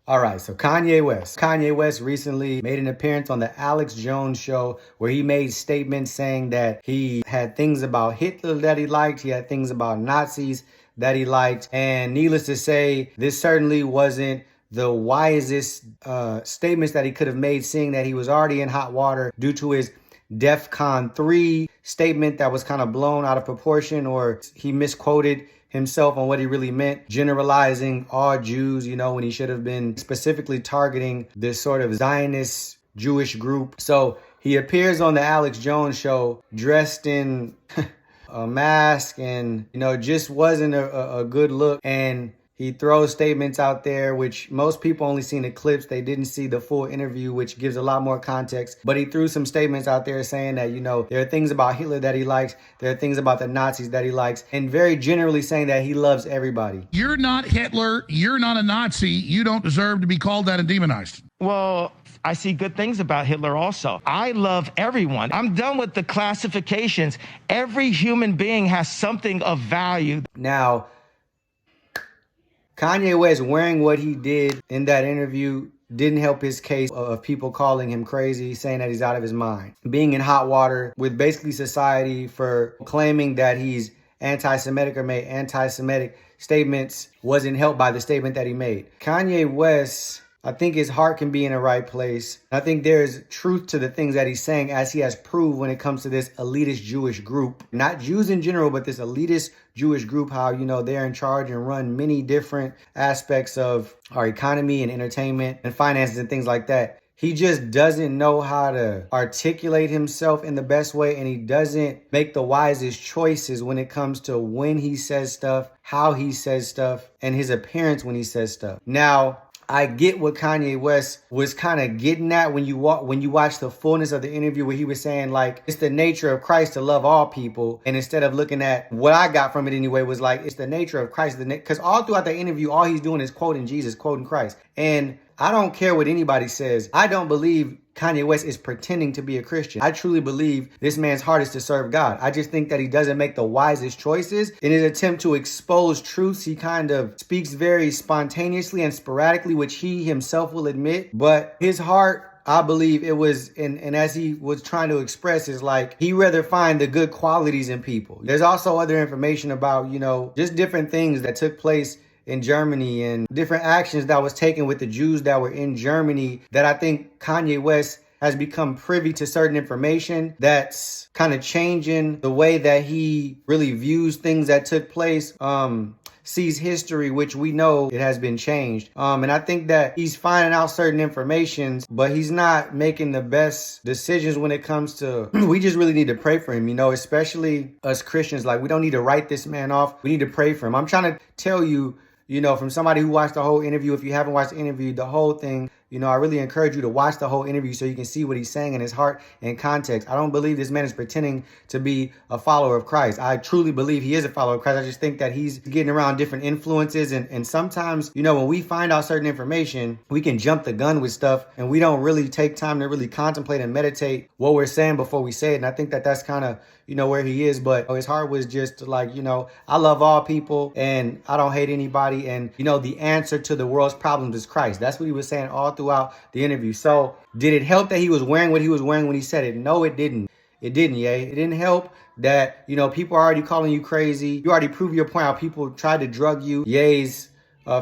All right, so Kanye West. Kanye West recently made an appearance on the Alex Jones show where he made statements saying that he had things about Hitler that he liked, he had things about Nazis that he liked, and needless to say, this certainly wasn't the wisest statements that he could have made, seeing that he was already in hot water due to his DEFCON 3 statement that was kind of blown out of proportion, or he misquoted himself on what he really meant, generalizing all Jews, when he should have been specifically targeting this sort of Zionist Jewish group. So he appears on the Alex Jones show dressed in a mask and, just wasn't a good look. And he throws statements out there, which most people only seen the clips. They didn't see the full interview, which gives a lot more context. But he threw some statements out there saying that, there are things about Hitler that he likes. There are things about the Nazis that he likes. And very generally saying that he loves everybody. You're not Hitler. You're not a Nazi. You don't deserve to be called that and demonized. Well, I see good things about Hitler also. I love everyone. I'm done with the classifications. Every human being has something of value. Now, Kanye West wearing what he did in that interview didn't help his case of people calling him crazy, saying that he's out of his mind. Being in hot water with basically society for claiming that he's anti-Semitic or made anti-Semitic statements wasn't helped by the statement that he made. Kanye West, I think his heart can be in the right place. I think there's truth to the things that he's saying, as he has proved when it comes to this elitist Jewish group. Not Jews in general, but this elitist Jewish group, how, they're in charge and run many different aspects of our economy and entertainment and finances and things like that. He just doesn't know how to articulate himself in the best way, and he doesn't make the wisest choices when it comes to when he says stuff, how he says stuff, and his appearance when he says stuff. Now, I get what Kanye West was kind of getting at when you watch the fullness of the interview, where he was saying, like, it's the nature of Christ to love all people. And instead of looking at what I got from it anyway, was like, it's the nature of Christ. Because all throughout the interview, all he's doing is quoting Jesus, quoting Christ. And I don't care what anybody says. I don't believe Kanye West is pretending to be a Christian. I truly believe this man's heart is to serve God. I just think that he doesn't make the wisest choices. In his attempt to expose truths, he kind of speaks very spontaneously and sporadically, which he himself will admit. But his heart, I believe it was, and as he was trying to express, is like, he rather find the good qualities in people. There's also other information about, just different things that took place in Germany and different actions that was taken with the Jews that were in Germany, that I think Kanye West has become privy to certain information that's kind of changing the way that he really views things that took place, sees history, which we know it has been changed. And I think that he's finding out certain information, but he's not making the best decisions when it comes to, we just really need to pray for him, especially us Christians. Like, we don't need to write this man off. We need to pray for him. I'm trying to tell you, from somebody who watched the whole interview. If you haven't watched the interview, the whole thing, I really encourage you to watch the whole interview so you can see what he's saying in his heart and context. I don't believe this man is pretending to be a follower of Christ. I truly believe he is a follower of Christ. I just think that he's getting around different influences. And sometimes, when we find out certain information, we can jump the gun with stuff, and we don't really take time to really contemplate and meditate what we're saying before we say it. And I think that that's kind of, where he is. But his heart was just like, I love all people and I don't hate anybody. And, the answer to the world's problems is Christ. That's what he was saying all throughout the interview. So did it help that he was wearing what he was wearing when he said it? No, it didn't. It didn't, Ye. It didn't help that, people are already calling you crazy. You already proved your point how people tried to drug you. Ye's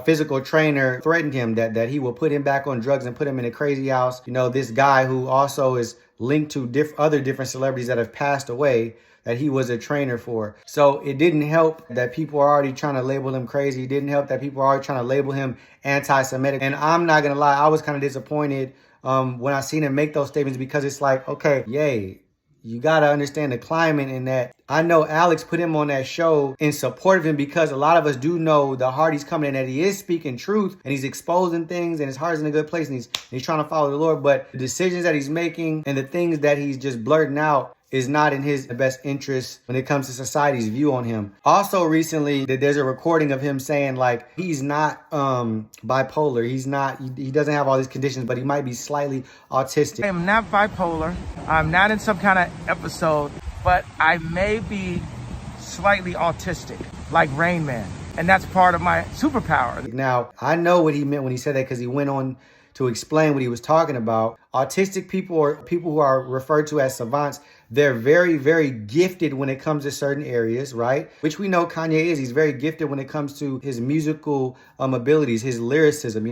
physical trainer threatened him that he will put him back on drugs and put him in a crazy house. This guy who also is linked to other different celebrities that have passed away, that he was a trainer for. So it didn't help that people are already trying to label him crazy. It didn't help that people are already trying to label him anti-Semitic. And I'm not going to lie, I was kind of disappointed when I seen him make those statements, because it's like, okay, Ye, you got to understand the climate in that. I know Alex put him on that show in support of him, because a lot of us do know the heart he's coming in, that he is speaking truth and he's exposing things and his heart is in a good place and he's trying to follow the Lord. But the decisions that he's making and the things that he's just blurting out is not in his best interest when it comes to society's view on him. Also recently, there's a recording of him saying, like, he's not bipolar. He doesn't have all these conditions, but he might be slightly autistic. I am not bipolar. I'm not in some kind of episode, but I may be slightly autistic, like Rain Man. And that's part of my superpower. Now, I know what he meant when he said that because he went on to explain what he was talking about. Autistic people, or people who are referred to as savants, they're very, very gifted when it comes to certain areas, right? Which we know Kanye is. He's very gifted when it comes to his musical abilities, his lyricism,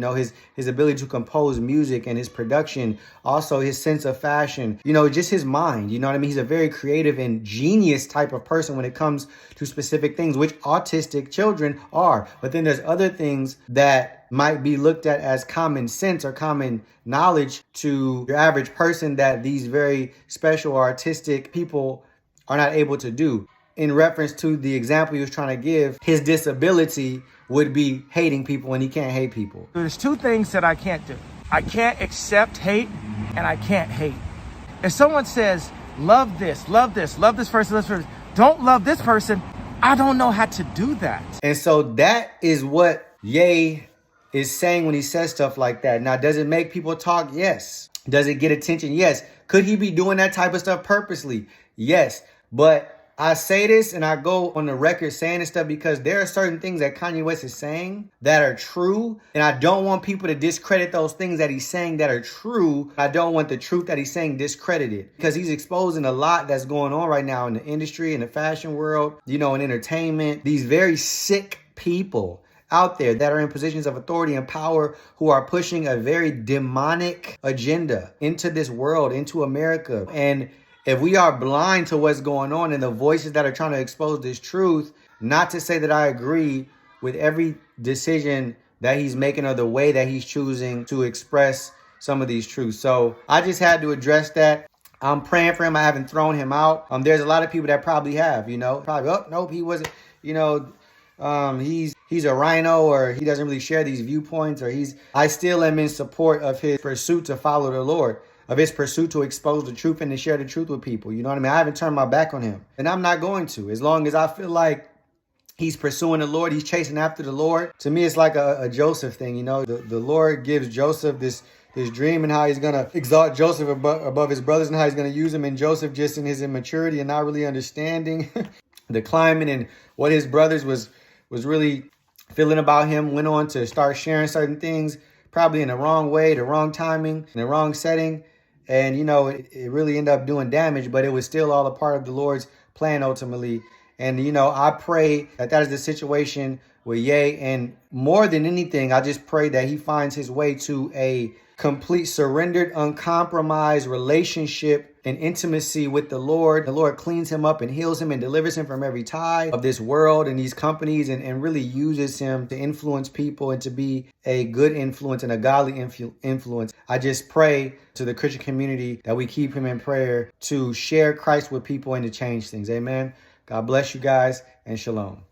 his ability to compose music and his production, also his sense of fashion, just his mind, you know what I mean? He's a very creative and genius type of person when it comes to specific things, which autistic children are. But then there's other things that might be looked at as common sense or common knowledge to your average person that these very special artistic people are not able to do. In reference to the example he was trying to give, his disability would be hating people when he can't hate people. There's two things that I can't do. I can't accept hate, and I can't hate. If someone says, love this, love this person, don't love this person, I don't know how to do that. And so that is what Ye is saying when he says stuff like that. Now, does it make people talk? Yes. Does it get attention? Yes. Could he be doing that type of stuff purposely? Yes. But I say this and I go on the record saying this stuff because there are certain things that Kanye West is saying that are true. And I don't want people to discredit those things that he's saying that are true. I don't want the truth that he's saying discredited, because he's exposing a lot that's going on right now in the industry, in the fashion world, in entertainment. These very sick people out there that are in positions of authority and power who are pushing a very demonic agenda into this world, into America. And if we are blind to what's going on and the voices that are trying to expose this truth, not to say that I agree with every decision that he's making or the way that he's choosing to express some of these truths. So I just had to address that. I'm praying for him. I haven't thrown him out. There's a lot of people that probably have, probably, oh, nope, he wasn't, he's a rhino, or he doesn't really share these viewpoints, or I still am in support of his pursuit to follow the Lord, of his pursuit to expose the truth and to share the truth with people. You know what I mean? I haven't turned my back on him, and I'm not going to, as long as I feel like he's pursuing the Lord, he's chasing after the Lord. To me, it's like a Joseph thing, the Lord gives Joseph this dream and how he's going to exalt Joseph above his brothers and how he's going to use him, and Joseph just in his immaturity and not really understanding the climate and what his brothers was really feeling about him, went on to start sharing certain things, probably in the wrong way, the wrong timing, in the wrong setting. And, it really ended up doing damage, but it was still all a part of the Lord's plan ultimately. And, I pray that is the situation with Ye. And more than anything, I just pray that he finds his way to a complete, surrendered, uncompromised relationship and intimacy with the Lord. The Lord cleans him up and heals him and delivers him from every tie of this world and these companies, and really uses him to influence people and to be a good influence and a godly influence. I just pray to the Christian community that we keep him in prayer to share Christ with people and to change things. Amen. God bless you guys, and shalom.